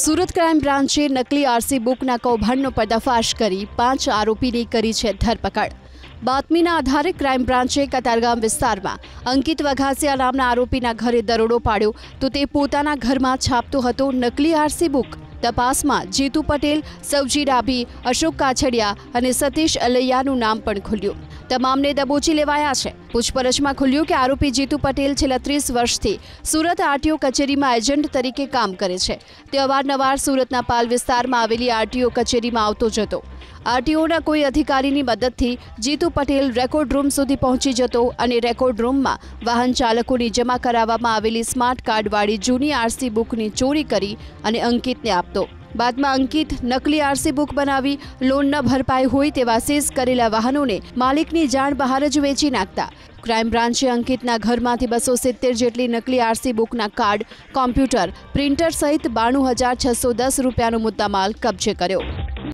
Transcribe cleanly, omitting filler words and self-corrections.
Surat crime બ્રાન્ચે નકલી RC બુકના કૌભાંડનો પર્દાફાશ કરી 5 આરોપીની કરી છે ધરપકડ। બાતમીના આધારે ક્રાઇમ બ્રાન્ચે કતારગામ વિસ્તારમાં અંકિત વઘાસિયા નામના આરોપીના ઘરે દરોડો પાડ્યો તો તે પોતાના ઘરમાં છાપતો હતો નકલી આરસી બુક। તપાસમાં જીતુ પટેલ, સવજી ડાભી, અશોક કાછડિયા અને સતીશ અલૈયાનું નામ પણ ખુલ્યું। તમામને દબોચી લેવાયા છે। પૂછપરછમાં ખુલ્યું કે આરોપી જીતુ પટેલ છેલ્લા 30 વર્ષથી સુરત આરટીઓ કચેરીમાં એજન્ટ તરીકે કામ કરે છે। તે અવારનવાર સુરતના પાલ વિસ્તારમાં આવેલી આરટીઓ કચેરીમાં આવતો જતો। આરટીઓના કોઈ અધિકારીની મદદથી જીતુ પટેલ રેકોર્ડ રૂમ સુધી પહોંચી જતો અને રેકોર્ડ રૂમમાં વાહન ચાલકોની જમા કરાવવામાં આવેલી સ્માર્ટ કાર્ડવાળી જૂની આરસી બુકની ચોરી કરી અને અંકિતને આપતો। બાદમાં અંકિત નકલી આરસી બુક બનાવી લોન ન ભરપાઈ હોય તેવા સીઝ કરેલા વાહનોને માલિકની જાણ બહાર જ વેચી નાખતા। ક્રાઇમ બ્રાન્ચે અંકિતના ઘરમાંથી 270 જેટલી નકલી આરસી બુકના કાર્ડ, કોમ્પ્યુટર, પ્રિન્ટર સહિત 92,610 રૂપિયાનો મુદ્દામાલ કબજે કર્યો।